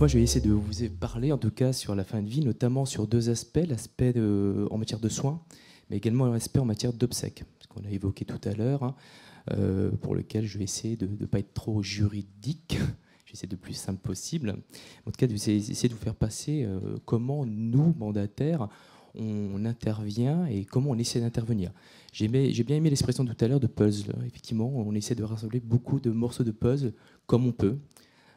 moi, je vais essayer de vous parler, en tout cas, sur la fin de vie, notamment sur deux aspects, l'aspect en matière de soins, mais également l'aspect en matière d'obsèques, ce qu'on a évoqué tout à l'heure, hein, pour lequel je vais essayer de ne pas être trop juridique, je vais essayer de plus simple possible. En tout cas, essayer de vous faire passer comment nous, mandataires, on intervient et comment on essaie d'intervenir. J'ai bien aimé l'expression tout à l'heure de puzzle. Effectivement, on essaie de rassembler beaucoup de morceaux de puzzle comme on peut,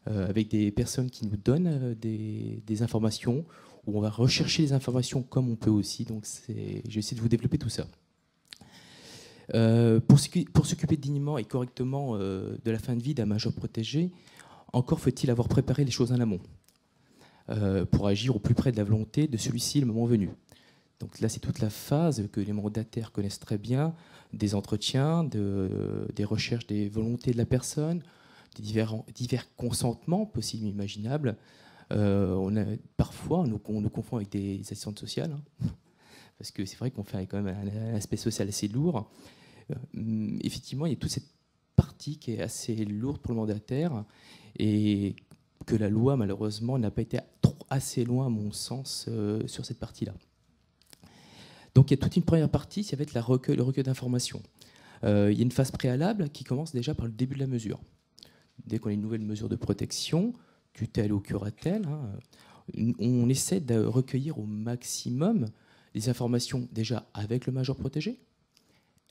avec des personnes qui nous donnent des informations, où on va rechercher les informations comme on peut aussi. Donc je vais essayer de vous développer tout ça. Pour s'occuper dignement et correctement de la fin de vie d'un majeur protégé, encore faut-il avoir préparé les choses en amont pour agir au plus près de la volonté de celui-ci le moment venu. Donc là, c'est toute la phase que les mandataires connaissent très bien, des entretiens, des recherches des volontés de la personne, des divers consentements possibles et imaginables. Parfois, on nous confond avec des assistantes sociales, hein, parce que c'est vrai qu'on fait quand même un aspect social assez lourd. Effectivement, il y a toute cette partie qui est assez lourde pour le mandataire et que la loi, malheureusement, n'a pas été assez loin, à mon sens, sur cette partie-là. Donc il y a toute une première partie, ça va être le recueil d'informations. Il y a une phase préalable qui commence déjà par le début de la mesure. Dès qu'on a une nouvelle mesure de protection, tutelle ou curatelle, hein, on essaie de recueillir au maximum les informations déjà avec le majeur protégé,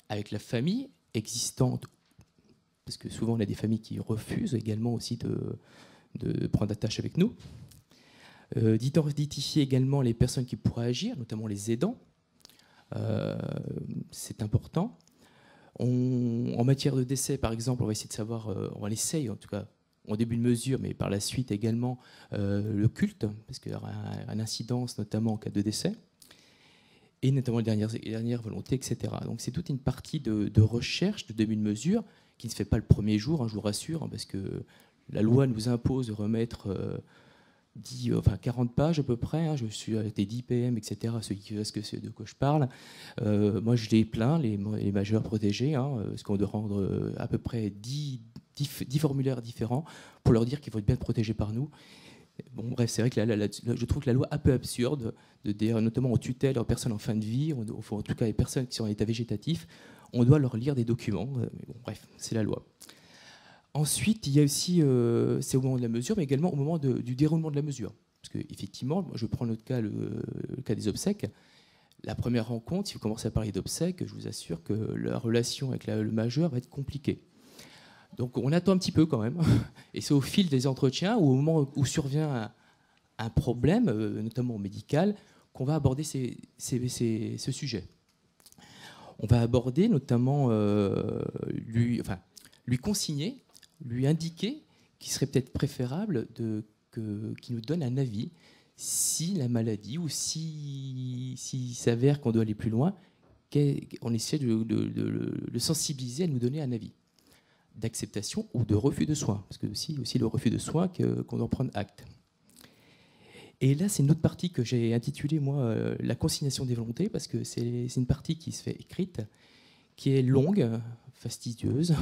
avec la famille existante, parce que souvent on a des familles qui refusent également aussi de prendre attache avec nous, d'identifier également les personnes qui pourraient agir, notamment les aidants. C'est important. En matière de décès, par exemple, on va essayer de savoir, on essaye en tout cas, en début de mesure, mais par la suite également le culte, parce qu'il y aura une incidence notamment en cas de décès, et notamment les dernières volontés, etc. Donc c'est toute une partie de recherche de début de mesure qui ne se fait pas le premier jour, hein, je vous rassure, hein, parce que la loi nous impose de remettre 40 pages à peu près, hein, je suis avec des 10 PM, etc., ceux qui savent ce que c'est de quoi je parle. Moi, je les plains, les majeurs protégés, hein, parce qu'on doit rendre à peu près 10 formulaires différents pour leur dire qu'ils vont être bien protégés par nous. Bon, bref, c'est vrai que je trouve que la loi est un peu absurde, de dire, notamment aux tutelles, aux personnes en fin de vie, en tout cas les personnes qui sont en état végétatif, on doit leur lire des documents. Mais bon, bref, c'est la loi. Ensuite, il y a aussi, c'est au moment de la mesure, mais également au moment du déroulement de la mesure. Parce qu'effectivement, je prends notre cas, le cas des obsèques. La première rencontre, si vous commencez à parler d'obsèques, je vous assure que la relation avec le majeur va être compliquée. Donc on attend un petit peu quand même. Et c'est au fil des entretiens ou au moment où survient un problème, notamment médical, qu'on va aborder ce sujet. On va aborder notamment lui consigner, lui indiquer qu'il serait peut-être préférable qu'il nous donne un avis si la maladie ou s'il s'avère qu'on doit aller plus loin, on essaie de le sensibiliser à nous donner un avis d'acceptation ou de refus de soins, parce que aussi le refus de soins qu'on doit prendre acte. Et là, c'est une autre partie que j'ai intitulée, moi, la consignation des volontés, parce que c'est une partie qui se fait écrite, qui est longue, fastidieuse,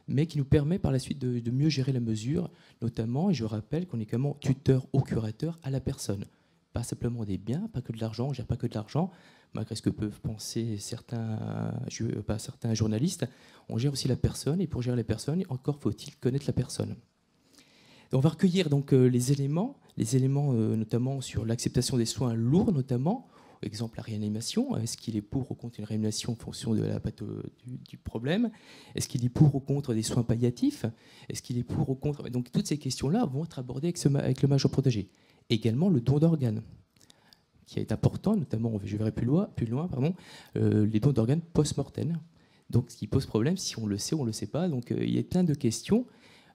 mais qui nous permet par la suite de mieux gérer la mesure, notamment, et je rappelle qu'on est quand même tuteur ou curateur à la personne. Pas simplement des biens, pas que de l'argent, on ne gère pas que de l'argent, malgré ce que peuvent penser certains journalistes, on gère aussi la personne, et pour gérer la personne, encore faut-il connaître la personne. On va recueillir donc les éléments notamment sur l'acceptation des soins lourds, notamment, exemple la réanimation. Est-ce qu'il est pour ou contre une réanimation en fonction de la du problème? Est-ce qu'il est pour ou contre des soins palliatifs? Est-ce qu'il est pour ou contre... Donc toutes ces questions-là vont être abordées avec le majeur protégé. Également le don d'organes, qui est important, notamment, je verrai plus loin, les dons d'organes post-mortem. Donc ce qui pose problème, si on le sait ou on ne le sait pas. Donc il y a plein de questions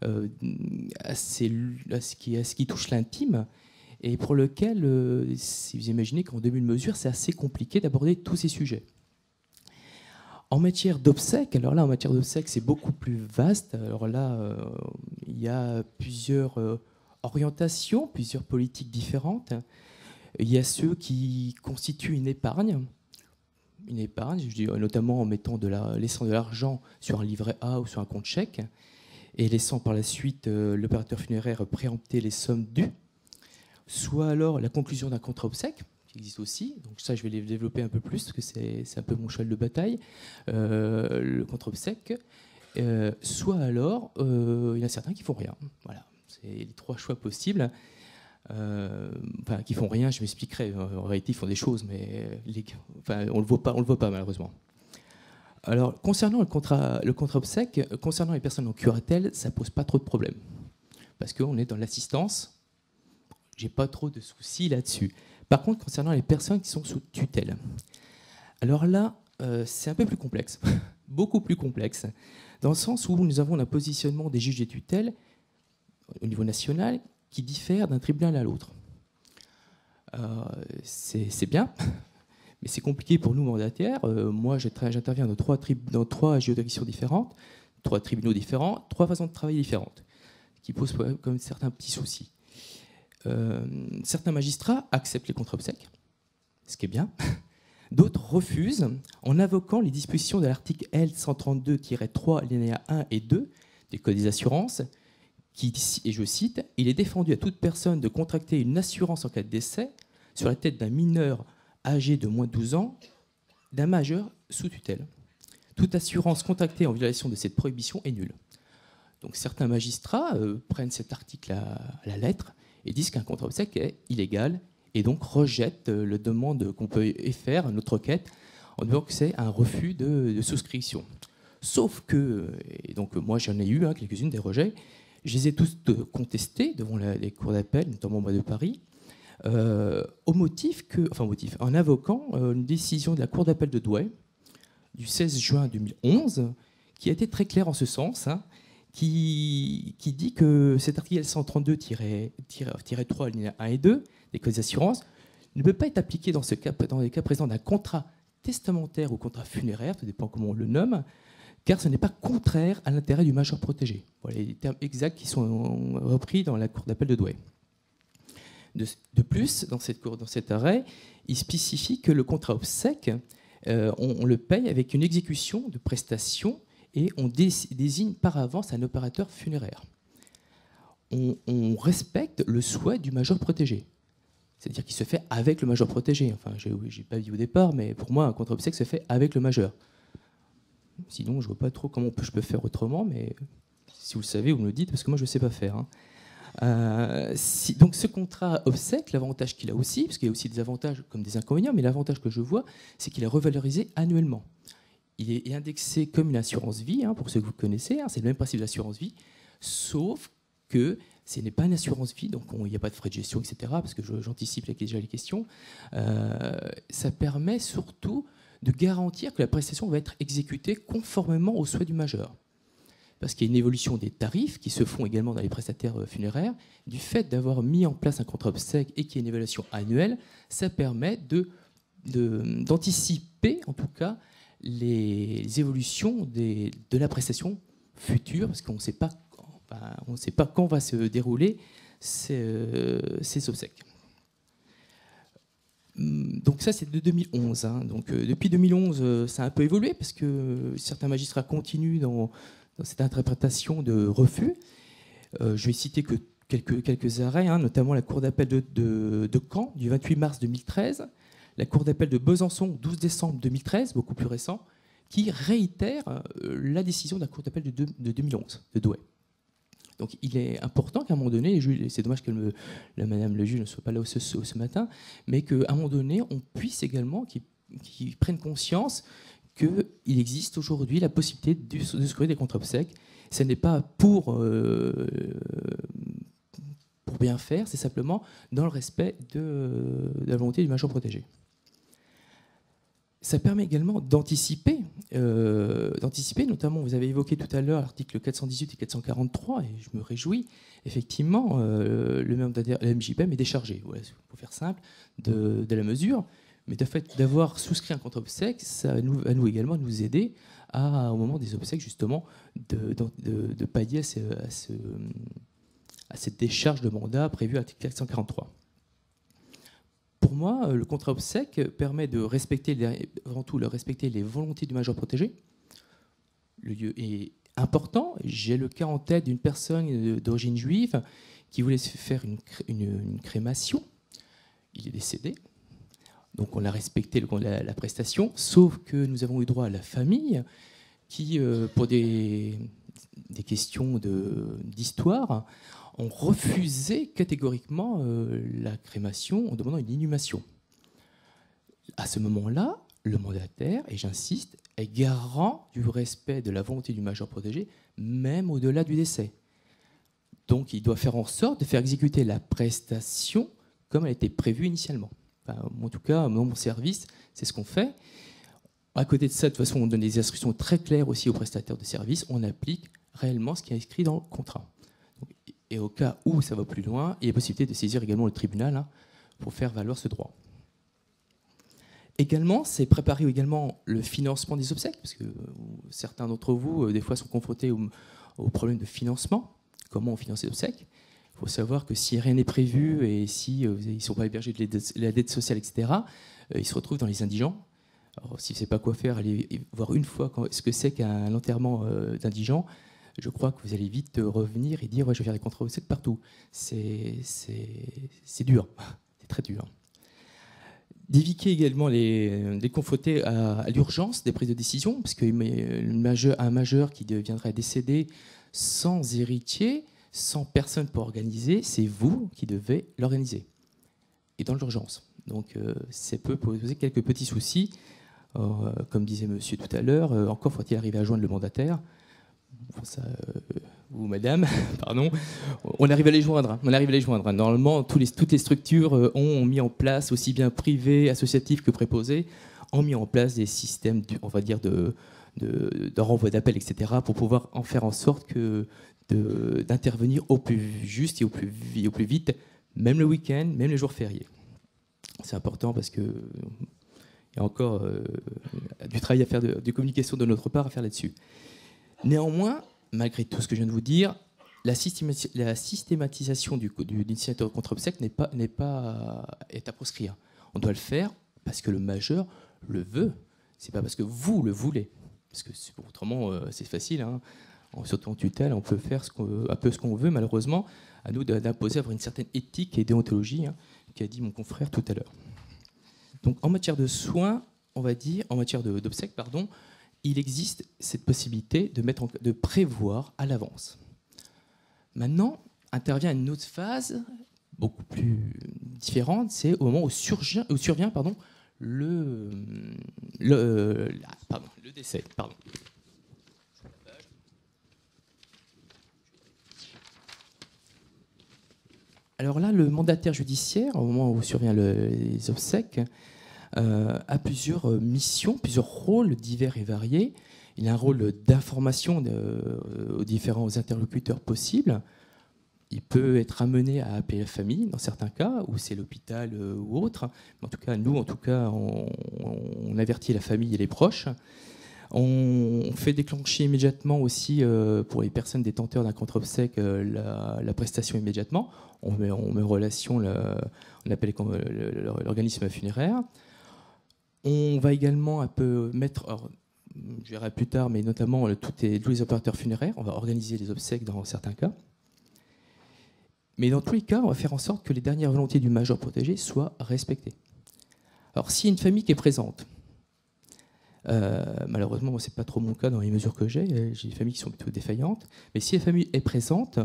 à ce qui touche l'intime, et pour lequel, si vous imaginez qu'en début de mesure, c'est assez compliqué d'aborder tous ces sujets. En matière d'obsèques, alors là, en matière d'obsèques, c'est beaucoup plus vaste. Alors là, il y a plusieurs orientations, plusieurs politiques différentes. Il y a ceux qui constituent une épargne, je dis, notamment en laissant de l'argent sur un livret A ou sur un compte chèque, et laissant par la suite l'opérateur funéraire préempter les sommes dues. soit alors la conclusion d'un contrat obsèque, qui existe aussi, donc ça je vais les développer un peu plus, parce que c'est un peu mon cheval de bataille, le contrat obsèque, soit alors, il y en a certains qui font rien. Voilà, c'est les 3 choix possibles. Enfin, qui font rien, je m'expliquerai. En réalité, ils font des choses, mais on le voit pas malheureusement. Alors, concernant le contrat obsèque, concernant les personnes en curatelle, ça pose pas trop de problèmes, parce qu'on est dans l'assistance. J'ai pas trop de soucis là-dessus. Par contre, concernant les personnes qui sont sous tutelle, alors là, c'est un peu plus complexe, beaucoup plus complexe, dans le sens où nous avons un positionnement des juges des tutelles au niveau national qui diffère d'un tribunal à l'autre. C'est bien, mais c'est compliqué pour nous mandataires. Moi, j'interviens dans 3 juridictions différentes, 3 tribunaux différents, 3 façons de travailler différentes, qui posent comme certains petits soucis. Certains magistrats acceptent les contrats obsèques, ce qui est bien. D'autres refusent en invoquant les dispositions de l'article L132-3, alinéa 1 et 2 des codes des assurances, qui, et je cite, « Il est défendu à toute personne de contracter une assurance en cas de décès sur la tête d'un mineur âgé de moins de 12 ans, d'un majeur sous tutelle. Toute assurance contractée en violation de cette prohibition est nulle. » Donc certains magistrats prennent cet article à la lettre et disent qu'un contrat obsèque est illégal et donc rejettent la demande qu'on peut faire, notre requête, en disant que c'est un refus de souscription. Sauf que, et donc moi j'en ai eu quelques-unes des rejets, je les ai tous contestés devant les cours d'appel, notamment moi de Paris, en invoquant une décision de la cour d'appel de Douai du 16 juin 2011, qui a été très claire en ce sens, qui dit que cet article 132-3 alinéa 1 et 2 des codes d'assurance ne peut pas être appliqué dans les cas présents d'un contrat testamentaire ou contrat funéraire, tout dépend comment on le nomme, car ce n'est pas contraire à l'intérêt du majeur protégé. Voilà les termes exacts qui sont repris dans la cour d'appel de Douai. De plus, dans cet arrêt, il spécifie que le contrat obsèque, on le paye avec une exécution de prestations et on désigne par avance un opérateur funéraire. On respecte le souhait du majeur protégé. C'est-à-dire qu'il se fait avec le majeur protégé. Enfin, je n'ai pas dit au départ, mais pour moi, un contrat obsèque se fait avec le majeur. Sinon, je ne vois pas trop comment je peux faire autrement, mais si vous le savez, vous me le dites, parce que moi, je ne sais pas faire. Donc ce contrat obsèque, l'avantage qu'il a aussi, parce qu'il y a aussi des avantages comme des inconvénients, mais l'avantage que je vois, c'est qu'il est revalorisé annuellement. Il est indexé comme une assurance vie, pour ceux que vous connaissez, c'est le même principe d'assurance vie, sauf que ce n'est pas une assurance vie, donc il n'y a pas de frais de gestion, etc., parce que j'anticipe déjà les questions. Ça permet surtout de garantir que la prestation va être exécutée conformément aux souhaits du majeur. Parce qu'il y a une évolution des tarifs qui se font également dans les prestataires funéraires. Du fait d'avoir mis en place un contrat obsèque et qu'il y a une évaluation annuelle, ça permet d'anticiper, en tout cas, les évolutions de la prestation future, parce qu'on ne sait pas quand va se dérouler ces obsèques. Donc ça, c'est de 2011. Donc, depuis 2011, ça a un peu évolué, parce que certains magistrats continuent dans cette interprétation de refus. Je vais citer que quelques arrêts, notamment la Cour d'appel de Caen du 28 mars 2013, la Cour d'appel de Besançon 12 décembre 2013, beaucoup plus récent, qui réitère la décision de la Cour d'appel de 2011, de Douai. Donc il est important qu'à un moment donné, c'est dommage que madame le juge ne soit pas là ce matin, mais qu'à un moment donné, on puisse également qu'ils prennent conscience qu'il existe aujourd'hui la possibilité de souscrire des contrats obsèques. Ce n'est pas pour bien faire, c'est simplement dans le respect de la volonté du major protégé. Ça permet également d'anticiper, notamment, vous avez évoqué tout à l'heure l'article 418 et 443, et je me réjouis, effectivement, le membre de la MJPM est déchargé, voilà, pour faire simple, de la mesure. Mais de fait, d'avoir souscrit un contrat obsèque, ça va nous également nous aider au moment des obsèques, justement, de pallier à cette décharge de mandat prévue à l'article 443. Pour moi, le contrat obsèque permet de respecter, avant tout, respecter les volontés du major protégé. Le lieu est important. J'ai le cas en tête d'une personne d'origine juive qui voulait se faire une crémation. Il est décédé. Donc on a respecté la prestation, sauf que nous avons eu droit à la famille qui, pour des questions d'histoire, ont refusé catégoriquement la crémation en demandant une inhumation. À ce moment-là, le mandataire, et j'insiste, est garant du respect de la volonté du majeur protégé, même au-delà du décès. Donc il doit faire en sorte de faire exécuter la prestation comme elle était prévue initialement. Enfin, en tout cas, dans mon service, c'est ce qu'on fait. À côté de ça, de toute façon, on donne des instructions très claires aussi aux prestataires de services. On applique réellement ce qui est écrit dans le contrat. Et au cas où ça va plus loin, il y a possibilité de saisir également le tribunal pour faire valoir ce droit. Également, c'est préparer également le financement des obsèques, parce que certains d'entre vous, des fois, sont confrontés au problème de financement. Comment on finance les obsèques? Il faut savoir que si rien n'est prévu et si ils ne sont pas hébergés de la dette sociale, etc., ils se retrouvent dans les indigents. Alors, si vous ne savez pas quoi faire, allez voir une fois ce que c'est qu'un enterrement d'indigents. Je crois que vous allez vite revenir et dire ouais, je vais faire des contrats obsèques partout. C'est dur, c'est très dur. D'éviter également les confronter à l'urgence des prises de décision, parce qu'un majeur qui deviendrait décédé sans héritier, sans personne pour organiser, c'est vous qui devez l'organiser. Et dans l'urgence. Donc ça peut poser quelques petits soucis. Comme disait monsieur tout à l'heure, encore faut-il arriver à joindre le mandataire. Ça, ou madame, pardon, on arrive à les joindre. Normalement, toutes les structures ont mis en place, aussi bien privées, associatives que préposées, ont mis en place des systèmes, on va dire, de renvoi d'appel, etc., pour pouvoir en faire en sorte d'intervenir au plus juste et au plus vite, même le week-end, même les jours fériés. C'est important parce qu'il y a encore du travail à faire, de communication de notre part à faire là-dessus. Néanmoins, malgré tout ce que je viens de vous dire, la systématisation du initiateur contre obsèque est à proscrire. On doit le faire parce que le majeur le veut. C'est pas parce que vous le voulez. Parce que autrement, c'est facile. Surtout en tutelle, on peut faire un peu ce qu'on veut. Malheureusement, à nous d'imposer avoir une certaine éthique et déontologie, qu'a dit mon confrère tout à l'heure. Donc, en matière de soins, on va dire, en matière d'obsèques, pardon, il existe cette possibilité de prévoir à l'avance. Maintenant, intervient une autre phase, beaucoup plus différente, c'est au moment où survient le décès. Pardon. Alors là, le mandataire judiciaire, au moment où survient les obsèques, a plusieurs missions, plusieurs rôles divers et variés. Il a un rôle d'information aux différents interlocuteurs possibles. Il peut être amené à appeler la famille dans certains cas, où c'est l'hôpital ou autre. En tout cas, nous, on avertit la famille et les proches. On fait déclencher immédiatement aussi, pour les personnes détenteurs d'un contre-obsèque, la prestation immédiatement. On met en relation, on appelle l'organisme funéraire. On va également un peu mettre, alors, je verrai plus tard, mais notamment tous les opérateurs funéraires. On va organiser les obsèques dans certains cas. Mais dans tous les cas, on va faire en sorte que les dernières volontés du majeur protégé soient respectées. Alors, s'il y a une famille qui est présente, malheureusement, ce n'est pas trop mon cas dans les mesures que j'ai des familles qui sont plutôt défaillantes, mais si la famille est présente,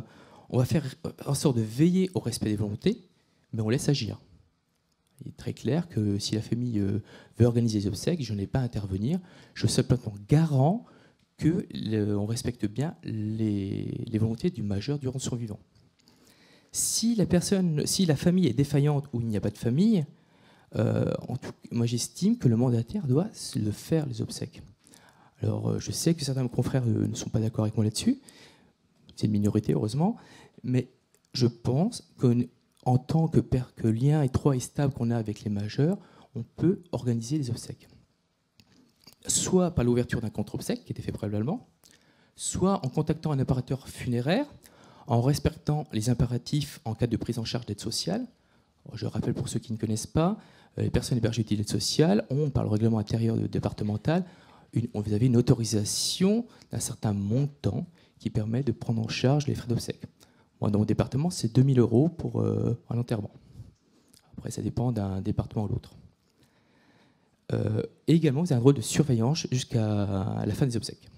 on va faire en sorte de veiller au respect des volontés, mais on laisse agir. Il est très clair que si la famille veut organiser les obsèques, je n'ai pas à intervenir, je suis simplement garant qu'on respecte bien les volontés du majeur durant son vivant. Si la famille est défaillante ou il n'y a pas de famille, moi j'estime que le mandataire doit le faire, les obsèques. Alors je sais que certains confrères ne sont pas d'accord avec moi là-dessus, c'est une minorité heureusement, mais je pense qu'en tant que lien étroit et stable qu'on a avec les majeurs, on peut organiser les obsèques. Soit par l'ouverture d'un contre-obsèque qui était fait préalablement, soit en contactant un opérateur funéraire, en respectant les impératifs en cas de prise en charge d'aide sociale. Je rappelle pour ceux qui ne connaissent pas, les personnes hébergées d'aide sociale ont, par le règlement intérieur départemental, vous avez une autorisation d'un certain montant qui permet de prendre en charge les frais d'obsèques. Moi, dans mon département, c'est 2 000 € pour un enterrement. Après, ça dépend d'un département à l'autre. Et également, vous avez un rôle de surveillance jusqu'à la fin des obsèques.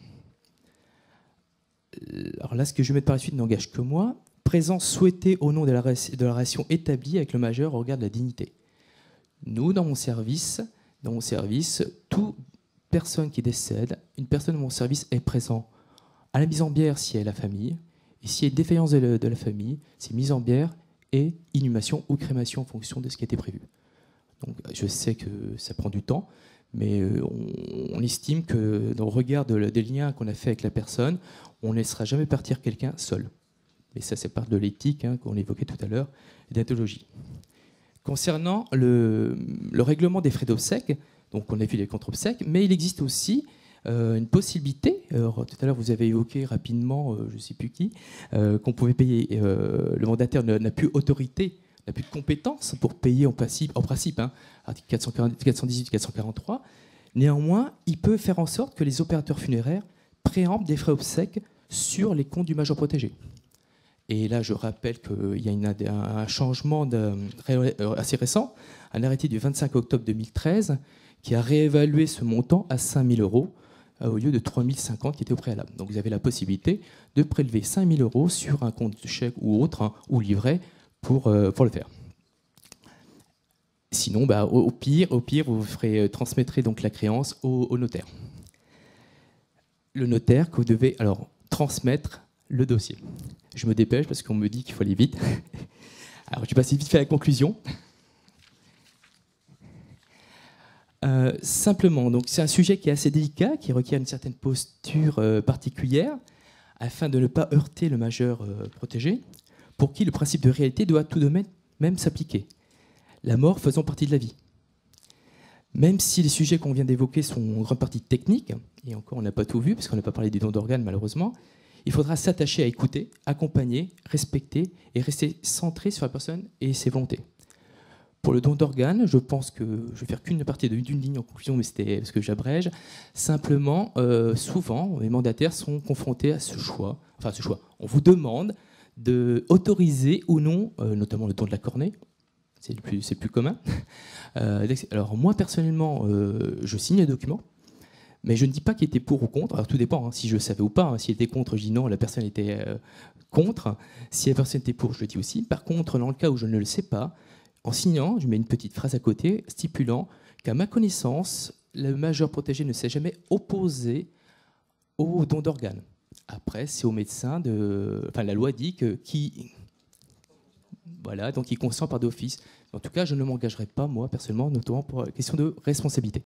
Alors là, ce que je vais mettre par la suite n'engage que moi. Présence souhaitée au nom de la relation établie avec le majeur au regard de la dignité. Nous, dans mon service, toute personne qui décède, une personne de mon service est présente à la mise en bière si elle a la famille, et s'il y a une défaillance de la famille, c'est mise en bière et inhumation ou crémation en fonction de ce qui a été prévu. Donc, je sais que ça prend du temps, mais on estime que dans le regard des liens qu'on a fait avec la personne, on ne laissera jamais partir quelqu'un seul. Et ça, c'est part de l'éthique qu'on évoquait tout à l'heure, et d'éthologie. Concernant le règlement des frais d'obsèques, donc on a vu les contre-obsèques, mais il existe aussi une possibilité. Alors, tout à l'heure, vous avez évoqué rapidement, je ne sais plus qui, qu'on pouvait payer. Le mandataire n'a plus autorité, n'a plus de compétence pour payer en principe, article 418, 443. Néanmoins, il peut faire en sorte que les opérateurs funéraires préemptent des frais obsèques sur les comptes du major protégé. Et là, je rappelle qu'il y a un changement assez récent, un arrêté du 25 octobre 2013 qui a réévalué ce montant à 5 000 € au lieu de 3 050 qui était au préalable. Donc vous avez la possibilité de prélever 5 000 € sur un compte chèque ou autre, ou livret, pour le faire. Sinon, au pire, vous transmettrez donc la créance au notaire. Le notaire que vous devez alors transmettre le dossier. Je me dépêche parce qu'on me dit qu'il faut aller vite. Alors, je vais passer vite fait à la conclusion. Simplement, donc c'est un sujet qui est assez délicat, qui requiert une certaine posture particulière, afin de ne pas heurter le majeur protégé, pour qui le principe de réalité doit tout de même s'appliquer. La mort faisant partie de la vie. Même si les sujets qu'on vient d'évoquer sont en grande partie techniques, et encore on n'a pas tout vu, parce qu'on n'a pas parlé des dons d'organes malheureusement, il faudra s'attacher à écouter, accompagner, respecter et rester centré sur la personne et ses volontés. Pour le don d'organes, je pense que je vais faire qu'une partie d'une ligne en conclusion, mais c'était parce que j'abrège. Simplement, souvent, les mandataires sont confrontés à ce choix. Enfin, ce choix. On vous demande d'autoriser ou non, notamment le don de la cornée. C'est le plus commun. Alors moi, personnellement, je signe les documents. Mais je ne dis pas qu'il était pour ou contre. Alors tout dépend, si je savais ou pas. S'il était contre, je dis non, la personne était contre. Si la personne était pour, je le dis aussi. Par contre, dans le cas où je ne le sais pas, en signant, je mets une petite phrase à côté stipulant qu'à ma connaissance, le majeur protégé ne s'est jamais opposé au don d'organes. Après, c'est au médecin la loi dit que voilà, donc il consent par d'office. En tout cas, je ne m'engagerai pas, moi, personnellement, notamment pour la question de responsabilité.